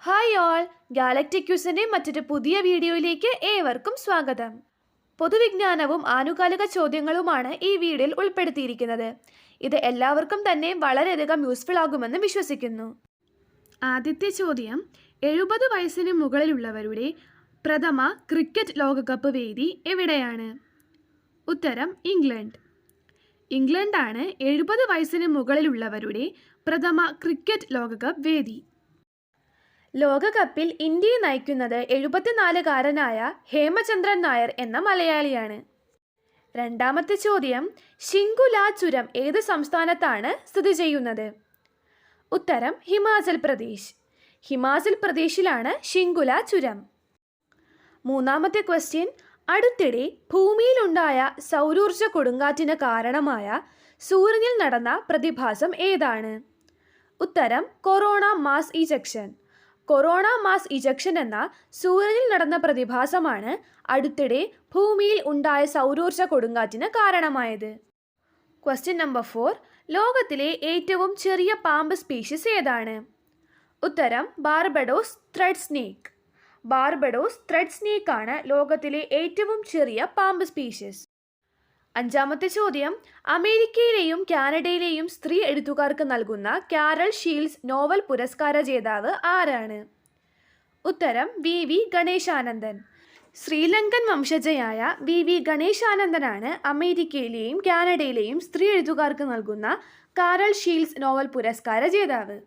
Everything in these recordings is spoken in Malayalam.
ഹായ് ഓൾ, ഗാലക്റ്റിക് ക്യൂസിൻ്റെ മറ്റൊരു പുതിയ വീഡിയോയിലേക്ക് ഏവർക്കും സ്വാഗതം. പൊതുവിജ്ഞാനവും ആനുകാലിക ചോദ്യങ്ങളുമാണ് ഈ വീഡിയോയിൽ ഉൾപ്പെടുത്തിയിരിക്കുന്നത്. ഇത് എല്ലാവർക്കും തന്നെ വളരെയധികം യൂസ്ഫുൾ ആകുമെന്ന് വിശ്വസിക്കുന്നു. ആദ്യത്തെ ചോദ്യം, 70 വയസ്സിന് മുകളിലുള്ളവരുടെ പ്രഥമ ക്രിക്കറ്റ് ലോകകപ്പ് വേദി എവിടെയാണ്? ഉത്തരം ഇംഗ്ലണ്ട്. ഇംഗ്ലണ്ടാണ് 70 വയസ്സിന് മുകളിലുള്ളവരുടെ പ്രഥമ ക്രിക്കറ്റ് ലോകകപ്പ് വേദി. ലോകകപ്പിൽ ഇന്ത്യയെ നയിക്കുന്നത് 74-കാരനായ ഹേമചന്ദ്രൻ നായർ എന്ന മലയാളിയാണ്. രണ്ടാമത്തെ ചോദ്യം, ശിങ്കുല ചുരം ഏത് സംസ്ഥാനത്താണ് സ്ഥിതി ചെയ്യുന്നത്? ഉത്തരം ഹിമാചൽ പ്രദേശ്. ഹിമാചൽ പ്രദേശിലാണ് ശിങ്കുല ചുരം. മൂന്നാമത്തെ ക്വസ്റ്റ്യൻ, അടുത്തിടെ ഭൂമിയിലുണ്ടായ സൗരോർജ കൊടുങ്കാറ്റിന് കാരണമായ സൂര്യനിൽ നടന്ന പ്രതിഭാസം ഏതാണ്? ഉത്തരം corona mass ejection. Corona mass ejection എന്ന സൂര്യനിൽ നടന്ന പ്രതിഭാസമാണ് അടുത്തിടെ ഭൂമിയിൽ ഉണ്ടായ സൗരോർജ കൊടുങ്കാറ്റിന് കാരണമായത്. ക്വസ്റ്റ്യൻ നമ്പർ 4, ലോകത്തിലെ ഏറ്റവും ചെറിയ പാമ്പ് സ്പീഷീസ് ഏതാണ്? ഉത്തരം Barbados thread snake. Barbados thread snake ആണ് ലോകത്തിലെ ഏറ്റവും ചെറിയ പാമ്പ് സ്പീഷീസ്. അഞ്ചാമത്തെ ചോദ്യം, അമേരിക്കയിലെയും കാനഡയിലെയും സ്ത്രീ എഴുത്തുകാർക്ക് നൽകുന്ന കാരൽ ഷീൽഡ്സ് നോവൽ പുരസ്കാര ജേതാവ് ആരാണ്? ഉത്തരം വി ഗണേശാനന്ദൻ. ശ്രീലങ്കൻ വംശജയായ വി ഗണേശാനന്ദനാണ് അമേരിക്കയിലെയും കാനഡയിലെയും സ്ത്രീ എഴുത്തുകാർക്ക് നൽകുന്ന കാരൽ ഷീൽഡ്സ് നോവൽ പുരസ്കാര ജേതാവ്.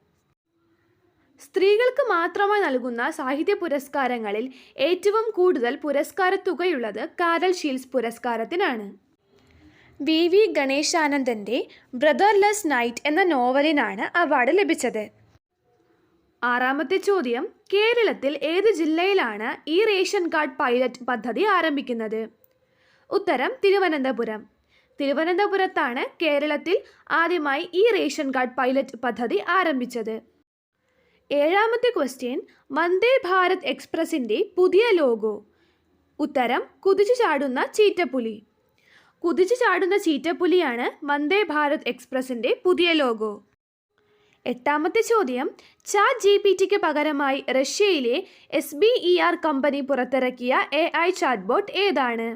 സ്ത്രീകൾക്ക് മാത്രമായി നൽകുന്ന സാഹിത്യ പുരസ്കാരങ്ങളിൽ ഏറ്റവും കൂടുതൽ പുരസ്കാര തുകയുള്ളത് കാരൽ ഷീൽഡ്സ് പുരസ്കാരത്തിനാണ്. വി ഗണേശാനന്ദൻ്റെ ബ്രദർലെസ് നൈറ്റ് എന്ന നോവലിനാണ് അവാർഡ് ലഭിച്ചത്. ആറാമത്തെ ചോദ്യം, കേരളത്തിൽ ഏത് ജില്ലയിലാണ് ഈ റേഷൻ കാർഡ് പൈലറ്റ് പദ്ധതി ആരംഭിക്കുന്നത്? ഉത്തരം തിരുവനന്തപുരം. തിരുവനന്തപുരത്താണ് കേരളത്തിൽ ആദ്യമായി ഈ റേഷൻ കാർഡ് പൈലറ്റ് പദ്ധതി ആരംഭിച്ചത്. ഏഴാമത്തെ ക്വസ്റ്റ്യൻ, വന്ദേ ഭാരത് എക്സ്പ്രസിൻ്റെ പുതിയ ലോഗോ? ഉത്തരം കുതിച്ചു ചാടുന്ന ചീറ്റപ്പുലി. കുതിച്ചു ചാടുന്ന ചീറ്റപ്പുലിയാണ് വന്ദേ ഭാരത് എക്സ്പ്രസിൻ്റെ പുതിയ ലോഗോ. എട്ടാമത്തെ ചോദ്യം, ചാറ്റ് ജിപിടിക്ക് പകരമായി റഷ്യയിലെ SBER കമ്പനി പുറത്തിറക്കിയ AI ചാറ്റ്ബോട്ട് ഏതാണ്?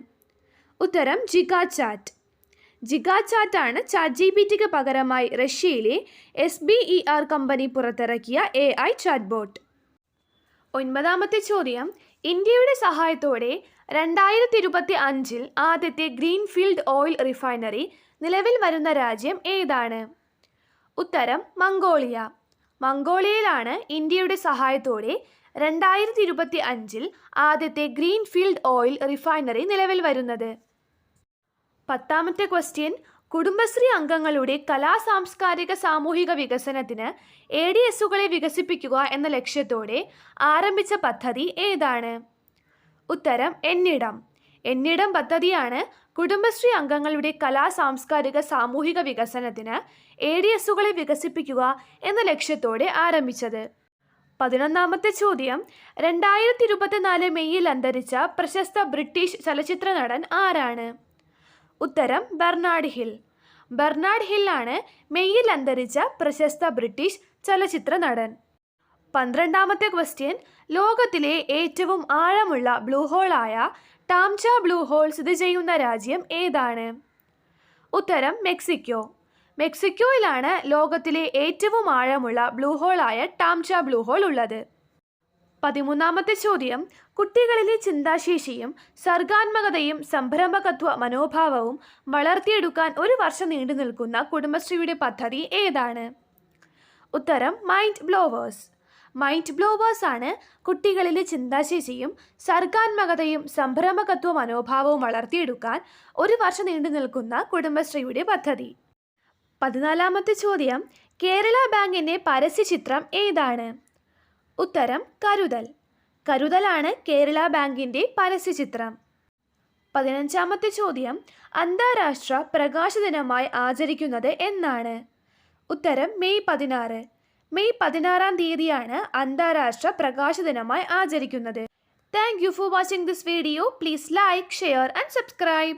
ഉത്തരം ജിഗാ ചാറ്റ്. ജിഗാ ചാറ്റ് ആണ് ചാറ്റ് ജിപിടിക്ക് പകരമായി റഷ്യയിലെ SBER കമ്പനി പുറത്തിറക്കിയ AI ചാറ്റ്ബോട്ട്. ഒൻപതാമത്തെ ചോദ്യം, ഇന്ത്യയുടെ സഹായത്തോടെ 2025 ആദ്യത്തെ ഗ്രീൻഫീൽഡ് ഓയിൽ റിഫൈനറി നിലവിൽ വരുന്ന രാജ്യം ഏതാണ്? ഉത്തരം മംഗോളിയ. മംഗോളിയയിലാണ് ഇന്ത്യയുടെ സഹായത്തോടെ 2025 ആദ്യത്തെ ഗ്രീൻഫീൽഡ് ഓയിൽ റിഫൈനറി നിലവിൽ വരുന്നത്. പത്താമത്തെ ക്വസ്റ്റ്യൻ, കുടുംബശ്രീ അംഗങ്ങളുടെ സാംസ്കാരിക സാമൂഹിക വികസനത്തിന് ADSകളെ വികസിപ്പിക്കുക എന്ന ലക്ഷ്യത്തോടെ ആരംഭിച്ച പദ്ധതി ഏതാണ്? ഉത്തരം എന്നിടം. എന്നിടം പദ്ധതിയാണ് കുടുംബശ്രീ അംഗങ്ങളുടെ സാംസ്കാരിക സാമൂഹിക വികസനത്തിന് ADSകളെ വികസിപ്പിക്കുക എന്ന ലക്ഷ്യത്തോടെ ആരംഭിച്ചത്. 11ാമത്തെ ചോദ്യം, 2024 മെയ്യിൽ അന്തരിച്ച പ്രശസ്ത ബ്രിട്ടീഷ് ചലച്ചിത്ര നടൻ ആരാണ്? ഉത്തരം ബെർണാഡ് ഹിൽ. ബെർണാഡ് ഹിൽ ആണ് മെയ്യിൽ അന്തരിച്ച പ്രശസ്ത ബ്രിട്ടീഷ് ചലച്ചിത്ര നടൻ. 12ാമത്തെ ക്വസ്റ്റ്യൻ, ലോകത്തിലെ ഏറ്റവും ആഴമുള്ള ബ്ലൂ ഹോളായ ടാംച ബ്ലൂ ഹോൾ സ്ഥിതി ചെയ്യുന്ന രാജ്യം ഏതാണ്? ഉത്തരം മെക്സിക്കോ. മെക്സിക്കോയിലാണ് ലോകത്തിലെ ഏറ്റവും ആഴമുള്ള ബ്ലൂ ഹോളായ ടാംച ബ്ലൂ ഹോൾ ഉള്ളത്. 13ാമത്തെ ചോദ്യം, കുട്ടികളിലെ ചിന്താശേഷിയും സർഗാത്മകതയും സംരംഭകത്വ മനോഭാവവും വളർത്തിയെടുക്കാൻ 1 വർഷം നീണ്ടു നിൽക്കുന്ന കുടുംബശ്രീയുടെ പദ്ധതി ഏതാണ്? ഉത്തരം മൈൻഡ് ബ്ലോവേഴ്സ്. മൈൻഡ് ബ്ലോവേഴ്സ് ആണ് കുട്ടികളിലെ ചിന്താശേഷിയും സർഗാത്മകതയും സംരംഭകത്വ മനോഭാവവും വളർത്തിയെടുക്കാൻ 1 വർഷം നീണ്ടു നിൽക്കുന്ന കുടുംബശ്രീയുടെ പദ്ധതി. 14ാമത്തെ ചോദ്യം, കേരള ബാങ്കിൻ്റെ പരസ്യചിത്രം ഏതാണ്? ഉത്തരം കരുതൽ. കരുതലാണ് കേരള ബാങ്കിൻ്റെ പരസ്യചിത്രം. 15ാമത്തെ ചോദ്യം, അന്താരാഷ്ട്ര പ്രകാശ ദിനമായി ആചരിക്കുന്നത് എന്നാണ്? ഉത്തരം മെയ് 16. മെയ് 16-ാം തീയതിയാണ് അന്താരാഷ്ട്ര പ്രകാശ ദിനമായി ആചരിക്കുന്നത്. Thank you for watching this video. Please like, share and subscribe.